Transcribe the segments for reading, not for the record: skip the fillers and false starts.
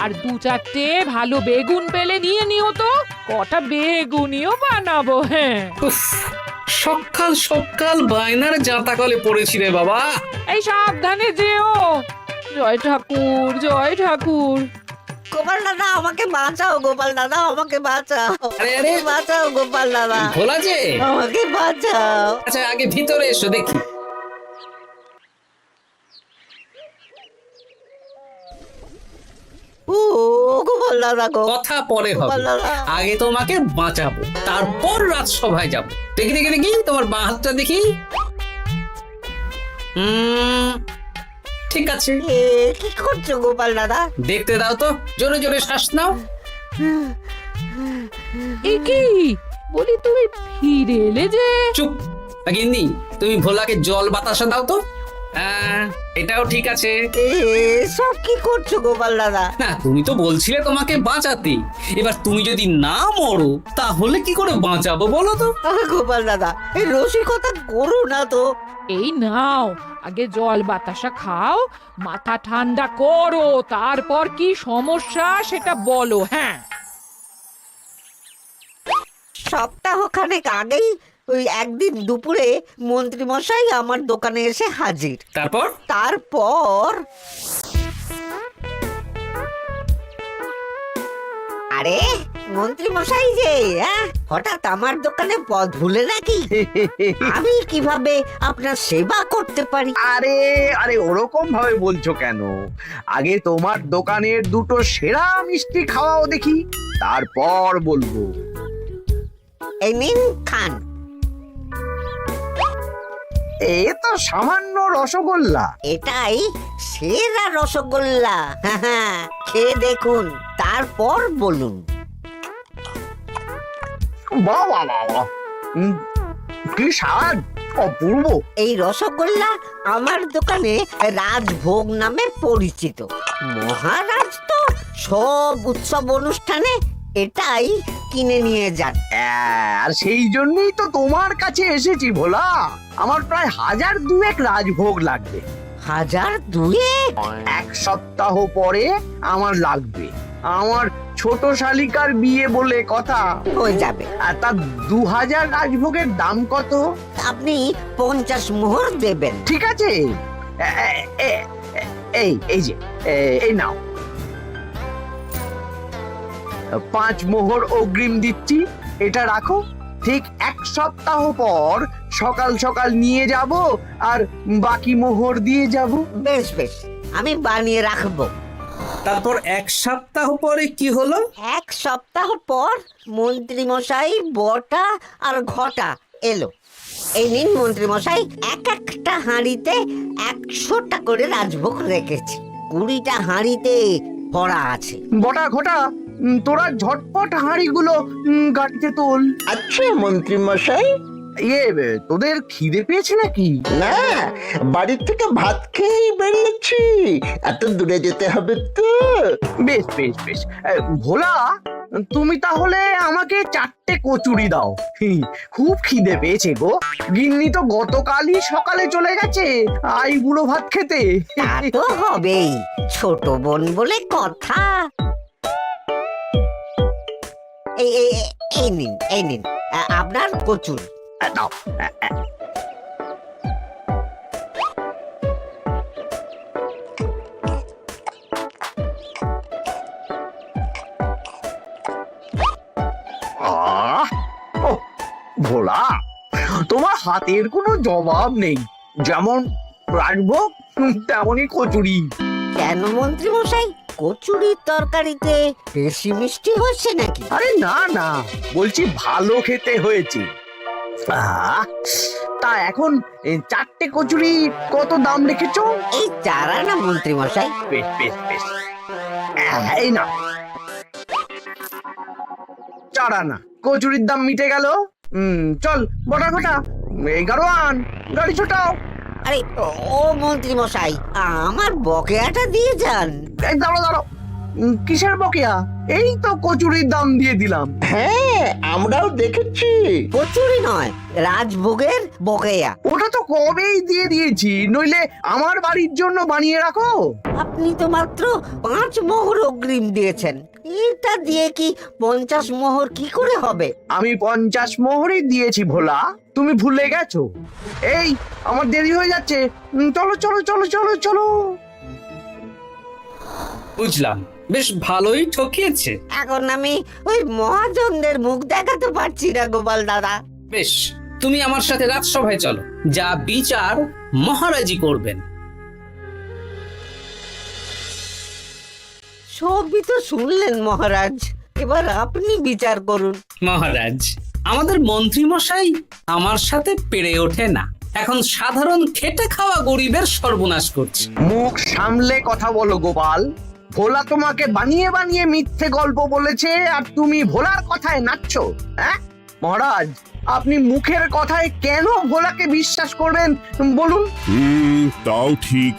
আর 2-4টে ভালো বেগুন পেলে নিয়ে নিও তো, কটা বেগুনিও বানাবো। হ্যাঁ, উফ, সকাল সকাল বায়নার জাঁতাকলে পড়েছি রে বাবা। এই সাবধানে যেও। জয় ঠাকুর, জয় ঠাকুর। গোপাল দাদা আমাকে বাঁচাও, গোপাল দাদা আমাকে বাঁচাও, আরে আরে বাঁচাও গোপাল দাদা, ভোলা যে, আমাকে বাঁচাও। আচ্ছা আগে ভিতরে এসো দেখি। ও গোপাল দাদা গো, কথা পরে হবে, গোপাল দাদা। আগে তোমাকে বাঁচাবো, তারপর রাজসভায় যাব। দেখি দেখি দেখি তোমার বাঁ হাতটা দেখি। ঠিক আছে, এ কি করছো গোপাল দাদা? দেখতে দাও তো, জোরে জোরে শ্বাস নাও। এ কি বলি, তুমি ফিরে এলে যে? চুপ গিন্নি, তুমি ভোলাকে জল বাতাসা দাও তো। হ্যাঁ, এটাও ঠিক আছে। এ সব কি করছো গোপাল দাদা? না, তুমি তো বলছিলে তোমাকে বাঁচাতে, এবার তুমি যদি না মরো তাহলে কি করে বাঁচাবো বলো তো? গোপাল দাদা এই রসিকতা করো না তো। এই নাও, আগে জল বাতাসা খাও, মাথা ঠান্ডা করো, তারপর কি সমস্যা সেটা বলো। হ্যাঁ, সপ্তাহখানেক আগেই ওই একদিন দুপুরে মন্ত্রী মশাই আমার দোকানে এসে হাজির। তারপর তারপর আরে মন্ত্রী মশাই যে হঠাৎ আমার দোকানে পদ ভুলে নাকি? আমি কিভাবে আপনার সেবা করতে পারি? আরে আরে ওরকম ভাবে বলছো কেন? আগে তোমার দোকানের দুটো সেরা মিষ্টি খাওয়াও দেখি, তারপর বলবো। এই নিন খান। এ তো সামান্য রসগোল্লা। এটাই সেরা রসগোল্লা। খেয়ে দেখুন, তারপর বলুন। বাহ বাহ বাহ বাহ। কি স্বাদ, অপূর্ব। এই রসগোল্লা আমার দোকানে রাজভোগ নামে পরিচিত। মহারাজ তো সব উৎসব অনুষ্ঠানে এটাই কিনে নিয়ে যান। আর সেই জন্যই তো তোমার কাছে এসেছি ভোলা। আমার প্রায় 1002 রাজভোগ লাগবে। 1002? এক সপ্তাহ পরে আমার লাগবে। আমার ছোট শালিকার বিয়ে বলে কথা। হয়ে যাবে। আর তার 2000 রাজভোগের দাম কত? আপনি 50 মোহর দেবেন। ঠিক আছে, এই যে এই নাও, 5 মোহর অগ্রিম দিচ্ছি, এটা রাখো। ঠিক এক সপ্তাহ পর সকাল সকাল নিয়ে যাব আর বাকি মোহর দিয়ে যাব। বেশ বেশ, আমি বানিয়ে রাখবো। তারপর এক সপ্তাহ পরে কি হলো? এক সপ্তাহ পর মন্ত্রী মশাই বটা আর ঘটা এলো। এই নিন মন্ত্রী মশাই, এক একটা হাঁড়িতে 100টা করে রাজভোগ রেখেছি। 20টা হাঁড়িতে ভরা আছে। বটা ঘটা, তোরা ঝটপট হাঁড়িগুলো গাড়িতে তোল। আচ্ছা মন্ত্রী মশাই। তোদের খিদে পেয়েছে নাকি? না, বাড়ির থেকে ভাত খেয়েই বেরিয়েছি, এত দূরে যেতে হবে তো। বেশ বেশ বেশ, ভোলা তুমি তাহলে আমাকে 4টে কচুরি দাও। খুব খিদে পেয়েছে গো। গিন্নি তো গতকালই সকালে চলে গেছে বুড়ো ভাত খেতে। তা তো হবেই, ছোট বোন বলে কথা। এই নিন, এই নিন আপনার কচুরি। দাও। ভোলা, তোমার হাতের কোনো জবাব নেই। যেমন রাজভোগ তেমনই কচুরি। কেন মন্ত্রী মশাই, কচুরির তরকারিতে বেশি মিষ্টি হচ্ছে নাকি? আরে না না, বলছি ভালো খেতে হয়েছে। তা এখন 4টে কচুরি কত দাম রেখেছো? এই 4 আনা মন্ত্রী মশাই। বেশ বেশ বেশ, এই না 4 আনা। কচুরির দাম মিটে গেল। চল বটা ঘটা, 11 আন, গাড়ি ছোটাও। আরে ও মন্ত্রী মশাই, আমার বকেয়াটা দিয়ে যান। দাঁড়াও দাঁড়াও, কিসের বকেয়া? এই তো কচুরির দাম দিয়ে দিলাম। হ্যাঁ, আমরাও দেখেছি। কচুরি নয়, রাজভোগের বকেয়া। ওটা তো কবেই দিয়ে দিয়েছি, নইলে আমার বাড়ির জন্য বানিয়ে রাখো। আপনি তো মাত্র 5 মোহর অগ্রিম দিয়েছেন, এটা দিয়ে কি 50 মোহর কি করে হবে? আমি 50 মোহরই দিয়েছি ভোলা, তুমি ভুলে গেছো? এই আমার দেরি হয়ে যাচ্ছে, চলো চলো চলো চলো চলো। বুঝলাম, বেশ ভালোই ঠকিয়েছে। এখন আমি ওই মহাজনদের মুখ দেখাতে পারছি না গোপাল দাদা। বেশ, তুমি আমার সাথে রাজসভায় চলো, যা বিচার মহারাজই করবেন। সবই তো শুনলেন মহারাজ, এবার আপনি বিচার করুন। মহারাজ, আমাদের মন্ত্রী মশাই আমার সাথে পেরে ওঠে না, এখন সাধারণ খেটে খাওয়া গরিবের সর্বনাশ করছে। মুখ সামলে কথা বলো গোপাল। ভোলা তোমাকে বানিয়ে বানিয়ে মিথ্যে গল্প বলেছে, আর তুমি ভোলার কথায় নাচছো। হ্যাঁ মহারাজ, আপনি মুখের কথায় কেন ভোলাকে বিশ্বাস করবেন বলুন? তাও ঠিক,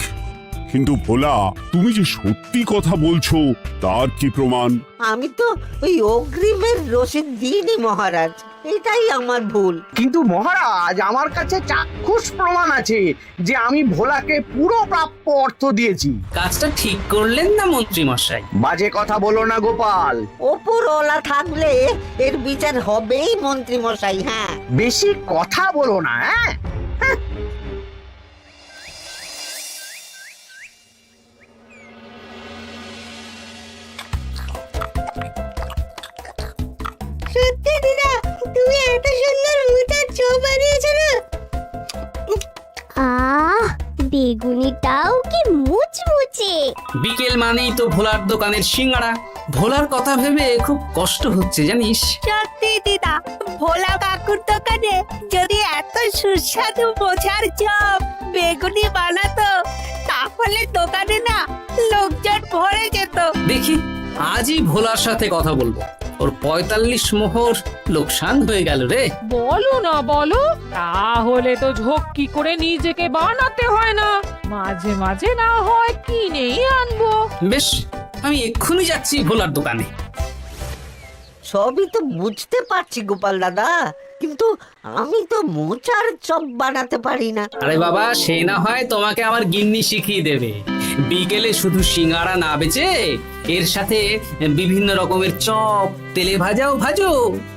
কিন্তু ভোলা, তুমি যে সত্যি কথা বলছো তার কি প্রমাণ? আমি তো ওই অগ্রিমের রসিদ দিইনি মহারাজ, এটাই আমার ভুল। কিন্তু মহারাজ, আমার কাছে চাক্ষুষ প্রমাণ আছে যে আমি ভোলাকে পুরো প্রাপ্য অর্থ দিয়েছি। কাজটা ঠিক করলেন না মন্ত্রী মশাই? বাজে কথা বলো না গোপাল। ওপরওয়ালা থাকলে এর বিচার হবেই মন্ত্রী মশাই। হ্যাঁ, বেশি কথা বলো না। হ্যাঁ সত্যি দিদা, তুমি এত সুন্দর মুচার চপ বানিয়েছো না? আহ, বেগুনিটাও কি মুচমুচে। বিকেল মানেই তো ভোলার দোকানের সিঙ্গাড়া। ভোলার কথা ভেবে খুব কষ্ট হচ্ছে জানিস। সত্যি দিদা, ভোলা কাকুর দোকানে যদি এত সুস্বাদু মোচার চপ বেগুনি বানাতো, তাহলে দোকানে না লোকজন ভরে যেত। দেখি আজই ভোলার সাথে কথা বলবো। ওর 45 মোহর লোকসান হয়ে গেল রে। বলো না বলো, তাহলে তো ঝক্কি করে নিজেকে বানাতে হয় না, মাঝে মাঝে না হয় কিনেই আনবো। বেশ, আমি এক্ষুনি যাচ্ছি ভোলার দোকানে। সবই তো বুঝতে পারছি গোপাল দাদা, কিন্তু আমি তো মোচার চপ বানাতে পারি না। আরে বাবা, সে না হয় তোমাকে আমার গিন্নি শিখিয়ে দেবে। বিকেলে শুধু সিঙ্গাড়া না বেচে এর সাথে বিভিন্ন রকমের চপ, তেলে ভাজাও ভাজো,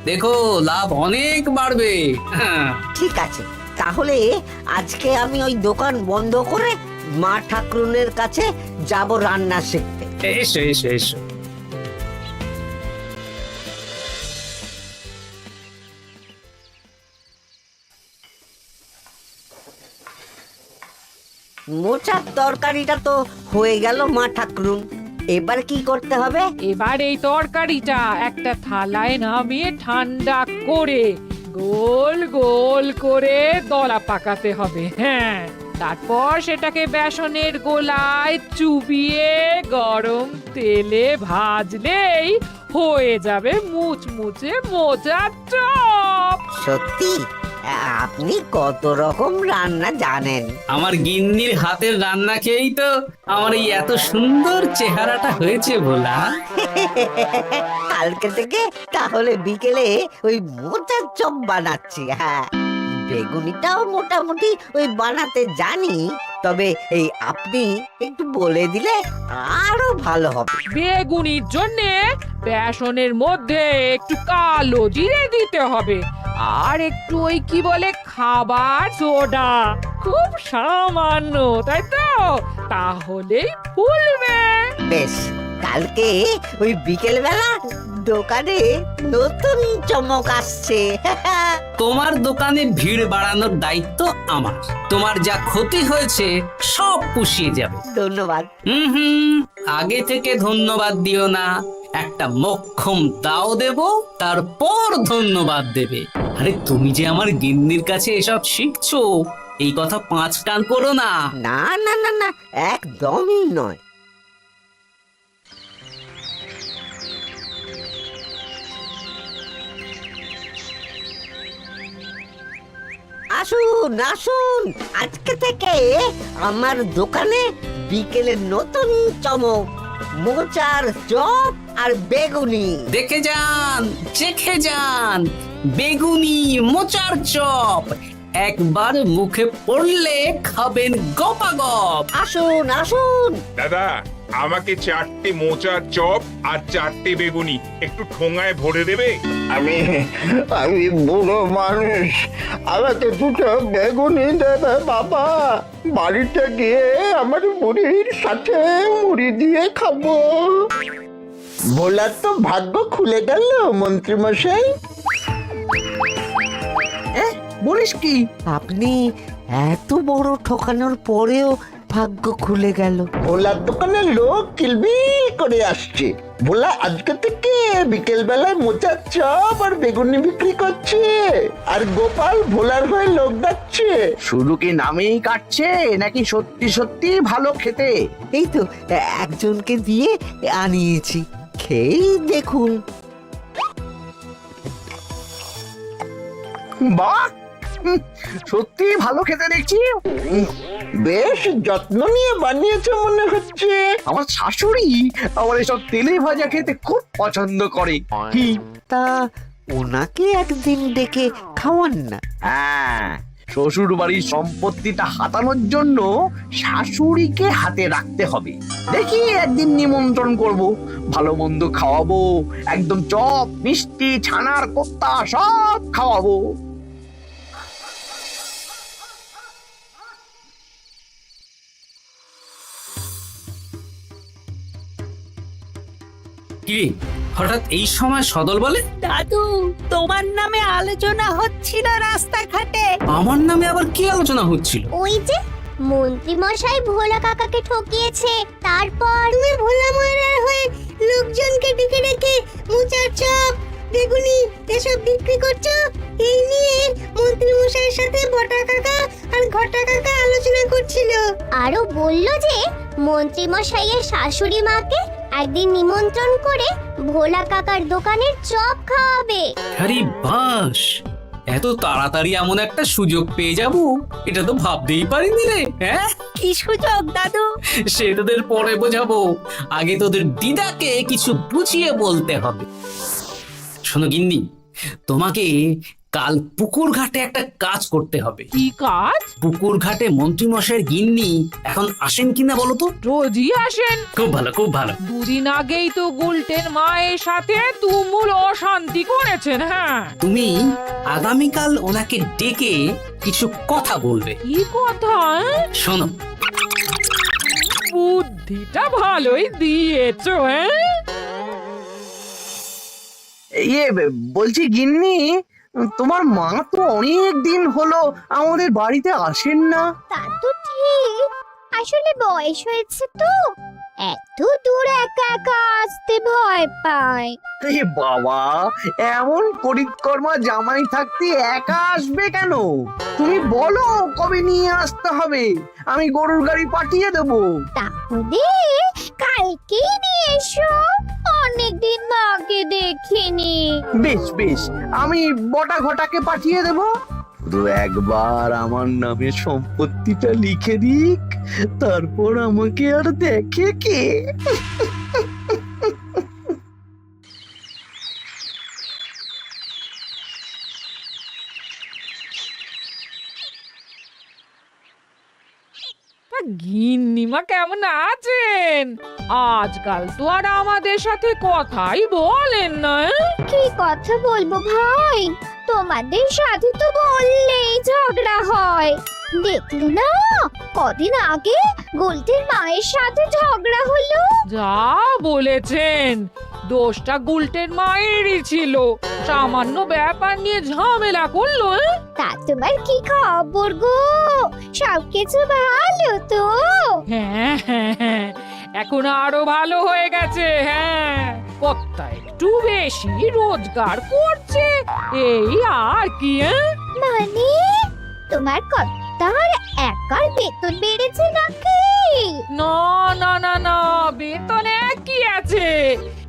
দেখো লাভ অনেক বাড়বে। হ্যাঁ, ঠিক আছে, তাহলে আজকে আমি ওই দোকান বন্ধ করে মা ঠাকুরনের কাছে যাব রান্না শিখতে। এসো এসো এসো। মোচার তরকারিটা তো হয়ে গেল মা ঠাকুরুন, এবার কি করতে হবে? এবার এই তরকারিটা একটা থালায় নামিয়ে ঠান্ডা করে গোল গোল করে দলা পাকাতে হবে। হ্যাঁ, তারপর সেটাকে বেসনের গোলায় চুবিয়ে গরম তেলে ভাজলেই হয়ে যাবে মুচমুচে মোচার চপ। সত্যি আপনি কত রকম রান্না জানেন। আমার গিন্নির হাতের রান্না খেয়েই তো আমার এই এত সুন্দর চেহারাটা হয়েছে ভোলা। কালকে থেকে তাহলে বিকেলে ওই মোচার চপ বানাচ্ছি। হ্যাঁ, বেগুনিটাও মোটামুটি ওই বানাতে জানি, তবে এই আপনি একটু বলে দিলে আরো ভালো হবে। বেগুনির জন্যে বেসনের মধ্যে একটু কালো জিরে দিতে হবে, আর একটু ওই কি বলে খাবার সোডা, খুব সামান্য, তাই তো? তাহলেই ফুলবে। বেশ, কালকে ওই বিকেল বেলা দোকানে নতুন চমক আসছে। তোমার দোকানে ভিড় বাড়ানোর দায়িত্ব আমার। তোমার যা ক্ষতি হয়েছে সব পুষিয়ে যাবে। ধন্যবাদ। হুম, আগে থেকে ধন্যবাদ দিও না, একটা মোক্ষম দাও দেব, তারপর ধন্যবাদ দেবে। আরে তুমি যে আমার গিন্নির কাছে এসব শিখছো, এই কথা 5 টান করো না। না না না না, একদমই নয়। আসুন আসুন, আজকে থেকে আমার দোকানে বিকেলের নতুন চমক, মোচার চপ আর বেগুনি। দেখে যান, চেখে যান, বেগুনি মোচার চপ একবার মুখে পড়লে খাবেন গপাগপ। আসুন আসুন। দাদা, আমাকে 4টে মোচার চপ আর 4টে বেগুনি একটু ঠোঙায় ভরে দেবে? আমি আমি বুড়ো মানুষ, আমাকে দুটো বেগুনি দেবে বাবা। বাড়িতে গিয়ে আমার মুড়ির সাথে মুড়ি দিয়ে খাবো। ভোলার তো ভাগ্য খুলে গেল মন্ত্রী মশাই। বলিস কি? আপনি এত বড় ঠকানোর পরেও ভাগ্য খুলে গেল। ভোলার দোকানে লোক কিলবিল করে আসছে। ভোলা আজকে থেকে বিকেল বেলায় মোচার চপ আর বেগুনি বিক্রি করছে, আর গোপাল ভোলার হয়ে লোক ডাকছে। শুধু কি নামেই কাটছে নাকি সত্যি সত্যি ভালো খেতে? এই তো একজনকে দিয়ে আনিয়েছি, খেয়েই দেখুন। বাহ, সত্যি ভালো খেতে দেখছি। বেশ যত্ন নিয়ে বানিয়েছে মনে হচ্ছে। আমার শাশুড়ি আমার এসব তেলে ভাজা খেতে খুব পছন্দ করে। কি? তা ওনাকে একদিন ডেকে খাওয়ান না। হ্যাঁ, শ্বশুর বাড়ির সম্পত্তিটা হাতানোর জন্য শাশুড়িকে হাতে রাখতে হবে। দেখি একদিন নিমন্ত্রণ করব, ভালো মন্দ খাওয়াবো, একদম চপ মিষ্টি ছানার কোপ্তা সব খাওয়াবো। কি হঠাৎ এই সময় সদল বলে? দাদু, তোমার নামে আলোচনা হচ্ছিল রাস্তাঘাটে। আমার নামে আবার কি আলোচনা হচ্ছিল? ওই যে মন্ত্রী মশাই ভোলা কাকাকে ঠকিয়েছে, তারপর তুমি ভোলা ময়রার হয়ে লোকজনকে ডেকে ডেকে মোচার চপ বেগুনি এসব বিক্রি করছো। এই নিয়ে মন্ত্রী মশাইয়ের সাথে বটা কাকা আর ঘটা কাকা আলোচনা করছিল। আরো বলল যে মন্ত্রী মশাইয়ের শাশুড়ি মাকে একদিন নিমন্ত্রণ করে ভোলা কাকার দোকানের চপ খাওয়াবে। আরে বাস, এত তাড়াতাড়ি এমন একটা সুযোগ পেয়ে যাব এটা তো ভাবতেই পারিনি রে। হ্যাঁ, কি সুযোগ দাদু? সে তোদের পরে বোঝাবো, আগে তোদের দিদাকে কিছু বুঝিয়ে বলতে হবে। শোনো গিন্নি, তোমাকে কাল পুকুর ঘাটে একটা কাজ করতে হবে। কি কাজ? পুকুর ঘাটে মন্ত্রী মশাইয়ের গিন্নি এখন আসেন কিনা বলো তো? রোজই আসেন। খুব ভালো, খুব ভালো। দুদিন আগেই তো গুলটের মায়ের সাথে তুমুল অশান্তি করেছেন। হ্যাঁ, তুমি আগামীকাল ওনাকে ডেকে কিছু কথা বলবে। কি কথা? শোনো, বুদ্ধিটা ভালোই দিয়েছো। হ্যাঁ, বলছি গিন্নি, তোমার মা তো অনেক দিন হলো আমাদের বাড়িতে আসেন না। তা তো ঠিক, আসলে বয়স হয়েছে তো, এত দূর একা একা আসতে ভয় পায়। এ বাবা, এমন করিতকর্মা জামাই থাকতে একা আসবে কেন? তুমি বলো কবে নিয়ে আসতে হবে, আমি গরুর গাড়ি পাঠিয়ে দেবো। তাহলে কালকেই নিয়ে এসো, অনেকদিন মাকে দেখিনি। বেশ বেশ, আমি বটা ঘটাকে পাঠিয়ে দেবো। শুধু একবার আমার নামে সম্পত্তিটা লিখে দিক, তারপর আমাকে আর দেখে কে। গিন্নিমা কেমন আছেন? আজকাল তো আর আমাদের সাথে কথাই বলেন না। কি কথা বলবো ভাই, তোমাদের সাথে তো বললেই ঝগড়া হয়। দেখলে না, কদিন আগে গোলটের মায়ের সাথে ঝগড়া হলো। যা বলেছেন, দোষটা গুলটের মায়েরই ছিল। সামান্য ব্যাপার নিয়ে ঝামেলা করলো। তা তোমার কি খবর গো? সবকিছু ভালো তো? হ্যাঁ হ্যাঁ হ্যাঁ, এখন আরো ভালো হয়ে গেছে। হ্যাঁ, কর্তা একটু বেশি রোজগার করছে, এই আর কি। মানে তোমার কর্তার একার বেতন বেড়েছে নাকি? না না না না, বেতনে কি আছে,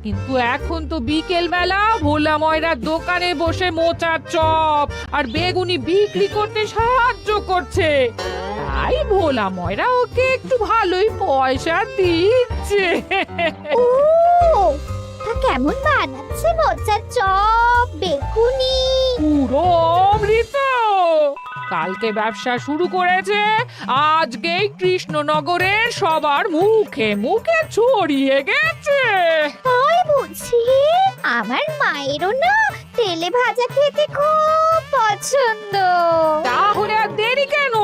কিন্তু এখন তো বিকেল বেলা ভোলা ময়রার দোকানে বসে মোচার চপ আর বেগুনি বিক্রি করতে সাহায্য করছে। তাই ভোলা ময়রা ওকে একটু ভালোই পয়সা দিচ্ছে। ও, তা কেমন বানাচ্ছে মোচার চপ বেগুনি। পুরো অমৃত। কালকে ব্যবসা শুরু করেছে, আজকেই কৃষ্ণনগরের সবার মুখে মুখে ছড়িয়ে গেছে। তাই বুঝি? আমার মায়েরও না তেলে ভাজা খেতে খুব পছন্দ। তাহলে আর দেরি কেন?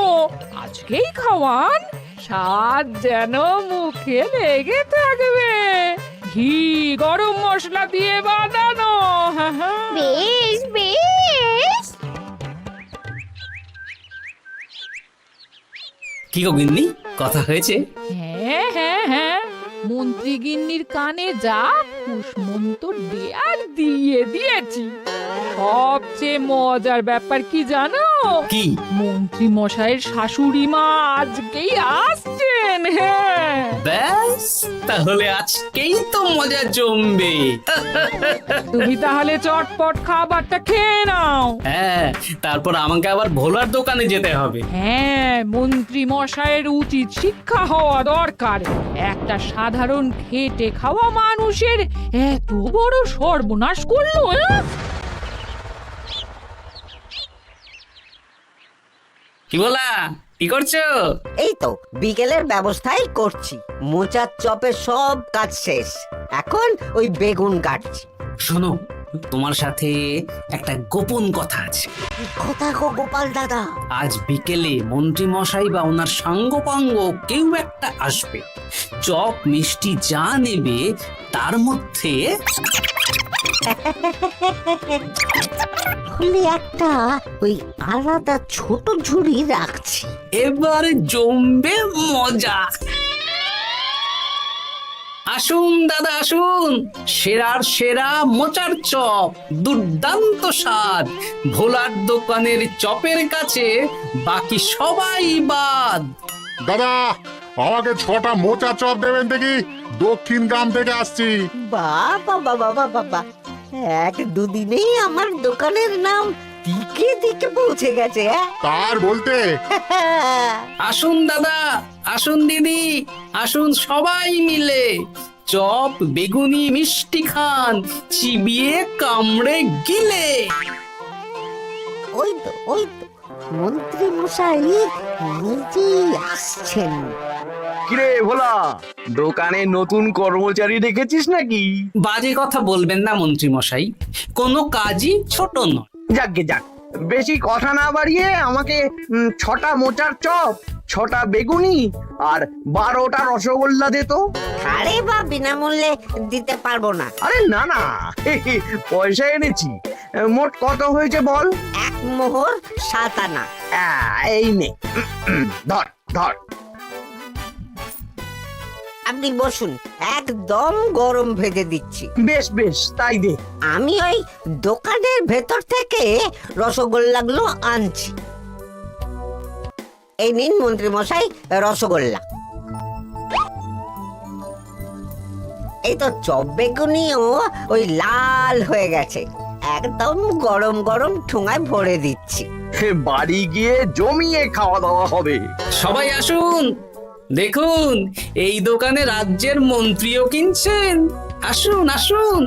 আজকেই খাওয়ান, স্বাদ যেন মুখে লেগে থাকবে। ঘি গরম মশলা দিয়ে বানানো। বেশ বেশ। কি গো গিন্নি, কথা হয়েছে? হ্যাঁ হ্যাঁ হ্যাঁ, মন্ত্রী গিন্নির কানে যা কুসমন্ত দেয়ার দিয়ে দিয়েছি। সবচেয়ে মজার ব্যাপার কি জানো? কি? মন্ত্রী মশাইয়ের শাশুড়ি মা আজকেই আসছেন। হ্যাঁ, ব্যাস, তাহলে আজকেই তো মজা জমবে। তুমি তাহলে চটপট খাবারটা খেয়ে নাও। হ্যাঁ, তারপর আমাকে আবার ভোলার দোকানে যেতে হবে। হ্যাঁ, মন্ত্রী মশাইয়ের উচিত শিক্ষা হওয়া দরকার। একটা সাধারণ খেটে খাওয়া মানুষের এত বড় সর্বনাশ করলো। কি বলা, কি করছো? এই তো বিকেলের ব্যবস্থাই করছি। মোচার চপের সব কাজ শেষ, এখন ওই বেগুন কাটছি। শোনো, তোমার সাথে একটা গোপন কথা আছে। কি কথা গো গোপাল দাদা? আজ বিকেলে মন্ত্রী মশাই বা ওনার সাঙ্গপাঙ্গ কেউ একটা আসবে। চপ মিষ্টি যা নেবে তার মধ্যে হলে একটা ওই আলাদা ছোট ঝুড়ি রাখছি। এবারে জমবে মজা। আসুন দাদা আসুন, সেরার সেরা মোচার চপ, দুর্দান্ত স্বাদ। ভোলার দোকানের চপের কাছে বাকি সবাই বাদ। দাদা, আমাকে 6টা মোচা চপ দেবেন দেখি, দক্ষিণ গ্রাম থেকে আসছি। বাবা বাবা বাবা, এক দুদিনেই আমার দোকানের নাম দিকে দিকে পৌঁছে গেছে। তার বলতে আসুন দাদা, আসুন দিদি, আসুন সবাই মিলে চপ বেগুনি মিষ্টি খান, চিবিয়ে কামড়ে গিলে। ওই তো মন্ত্রী মশাই নিজেই আসছেন। কিরে ভোলা, দোকানে নতুন কর্মচারী রেখেছিস নাকি? বাজে কথা বলবেন না মন্ত্রী মশাই, কোনো কাজই ছোট নয়। যাকগে যাক, বেশি কথা না বাড়িয়ে আমাকে 6টা মোচার চপ, 6টা বেগুনি আর 12টা রসগোল্লা দে তো। আরে বা বিনামূল্যে দিতে পারবো না। আরে না না, পয়সা এনেছি। মোট কত হয়েছে বল? 1 মোহর 7 আনা। এই নে, ধর ধর। আপনি বসুন, একদম গরম ভেজে দিচ্ছি। বেশ বেশ, তাই দে। আমি ওই দোকানের ভেতর থেকে রসগোল্লাগুলো আনছি। এই নিন মন্ত্রী মশাই রসগোল্লা। এই তো চপ বেগুনিও ওই লাল হয়ে গেছে, একদম গরম গরম ঠোঙায় ভরে দিচ্ছি। বাড়ি গিয়ে জমিয়ে খাওয়া দাওয়া হবে। সবাই আসুন, দেখুন এই দোকানে রাজ্যের মন্ত্রীও কিনছেন। আসুন আসুন।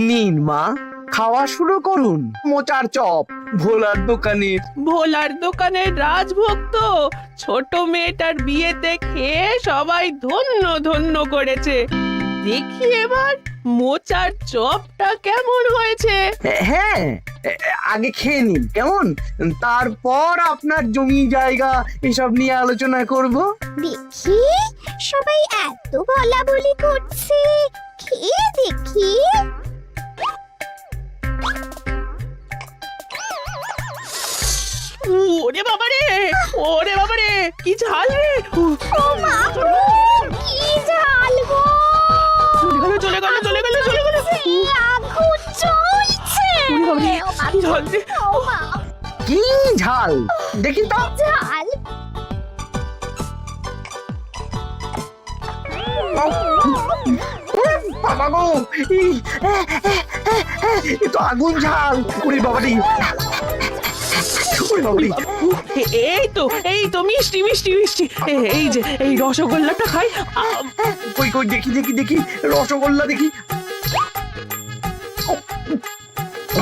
নিন মা, খাওয়া শুরু করুন। মোচার চপ ভোলার দোকানে। ভোলার দোকানের রাজভক্ত ছোট মেয়েটার বিয়েতে খেয়ে সবাই ধন্য ধন্য করেছে। দেখি এবার মোচার চপটা কেমন হয়েছে। হ্যাঁ, আগে খেয়ে নিন কেমন, তারপর আপনার জমি জায়গা এসব নিয়ে আলোচনা করব। দেখি সবাই এত বলা বলি করছে, খেয়ে দেখি। ওরে বাবারে, ওরে বাবারে, কি ঝাল রে! ও মা গো, কি ঝাল গো! চলে গেল চলে গেল চলে গেল চলে গেল! আগুন জ্বলছে! ওরে বাবারে, ও মা কি ঝাল রে! ও মা, কি ঝাল দেখি তো। ঝাল! বাবা গো, এ তো আগুন ঝাল। ওরে বাবারি, ওরে বাবারি। এই তো মিষ্টি মিষ্টি মিষ্টি মিষ্টি এই যে এই রসগোল্লাটা খাই কই কই দেখি দেখি দেখি রসগোল্লা দেখি।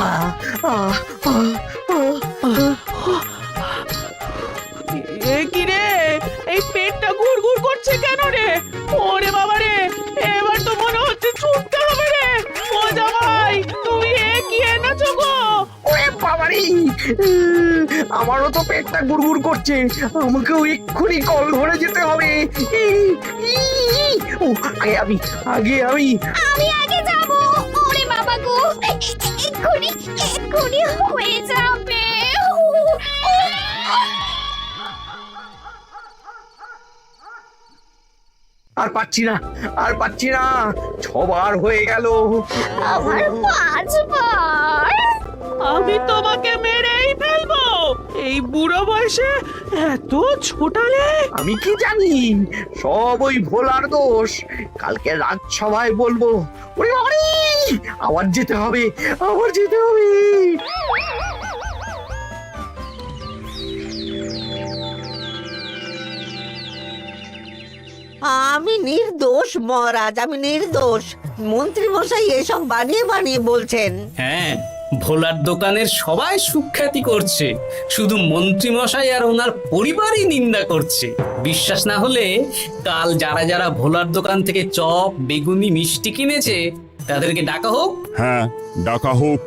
আহ, আহ, আহ, আহ, এ কি রে এই পেটটা গুড়গুড় করছে কেন রে? ওরে বাবা রে, এবার তো মনে হচ্ছে ছুটতে হবে রে। ও জামাই, তুমি এ কি এনেছো গো? ওরে বাবারে, আমারও তো পেটটা গুড়গুড় করছে, আমাকেও এক্ষুনি কল ধরে যেতে হবে। ও, আগে আমি আমি আগে যাব। ওরে বাবা গো, এক্ষুনি এক্ষুনি হয়ে যাবে। আর পাচ্ছি না, আর পাচ্ছি না, 6 বার হয়ে গেল। আমার 5 বার। আমি তোমাকে মেরেই ফেলবো। এই বুড়ো বয়সে এত ছোটালে? আমি কি জানি, সব ওই ভোলার দোষ। কালকে রাজসভায় বলবো। ওরে বাবারে, আবার যেতে হবে, আবার যেতে হবে। আমি নির্দোষ মহারাজ, আমি নির্দোষ। মন্ত্রী মশাই এসব বানিয়ে বানিয়ে বলছেন। হ্যাঁ, ভোলার দোকানের সবাই সুখ্যাতি করছে, শুধু মন্ত্রী মশাই আর ওনার পরিবারই নিন্দা করছে। বিশ্বাস না হলে কাল যারা যারা ভোলার দোকান থেকে চপ, বেগুনি, মিষ্টি কিনেছে তাদেরকে ডাকা হোক। হ্যাঁ, ডাকা হোক।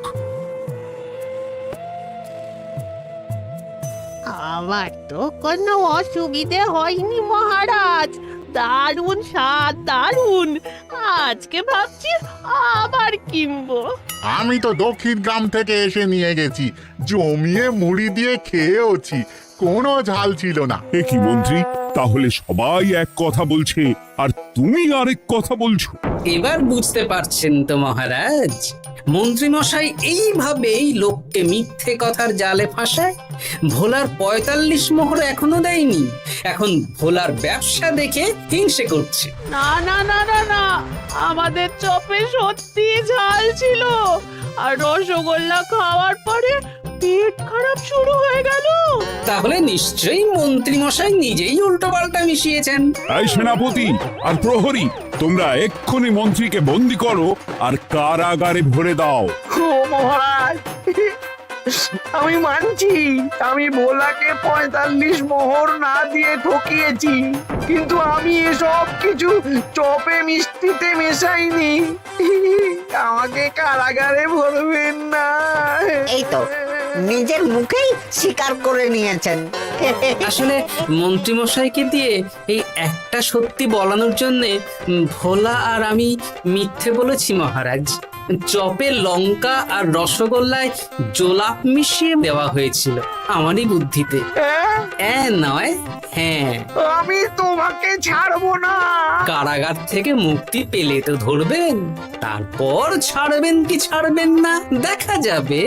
আমার তো কোনো অসুবিধে হয়নি মহারাজ। দারুণ স্বাদ, দারুণ। আজকে ভাবছি আবার কিনবো। আমি তো দক্ষিণ গ্রাম থেকে এসে নিয়ে গেছি, জমিয়ে মুড়ি দিয়ে খেয়েওছি, কোনো ঝাল ছিল না। এ কি মন্ত্রী, তাহলে সবাই এক কথা বলছে আর তুমি আরেক কথা বলছো? এবার বুঝতে পারছেন তো মহারাজ, মন্ত্রী মশাই এইভাবেই লোককে মিথ্যে কথার জালে ফাঁসায়। ভোলার 45 মোহর এখনো দেয়নি, এখন ভোলার ব্যবসা দেখে হিংসে করছে। না না না না না, আমাদের চপে সত্যি ঝাল ছিল, আর রসগোল্লা খাওয়ার পরে পেট খারাপ শুরু হয়ে গেল। তাহলে নিশ্চয়ই মন্ত্রী মশাই নিজেই উল্টো পাল্টা মিশিয়েছেন। এই সেনাপতি আর প্রহরী, তোমরা এক্ষুনি মন্ত্রীকে বন্দি করো আর কারাগারে ভরে দাও। ও মহারাজ, আমি মানছি আমি ভোলাকে 45 মোহর না দিয়ে ঠকিয়েছি, কিন্তু আমি এসব কিছু চপে মিষ্টিতে মেশাইনি। আমাকে কারাগারে ভরবেন না। এই তো নিজের মুখেই স্বীকার করে নিয়েছেন। আসলে মন্ত্রী মশাইকে দিয়ে এই একটা সত্যি বলানোর জন্য ভোলা আর আমি মিথ্যে বলেছি মহারাজ। চপে লঙ্কা আর রসগোল্লায় জোলাপ মিশিয়ে দেওয়া হয়েছিল আমারই বুদ্ধিতে। নয়, হ্যাঁ। আমি তোমাকে ছাড়বো না। কারাগার থেকে মুক্তি পেলে তো ধরবেন, তারপর ছাড়বেন কি ছাড়বেন না দেখা যাবে।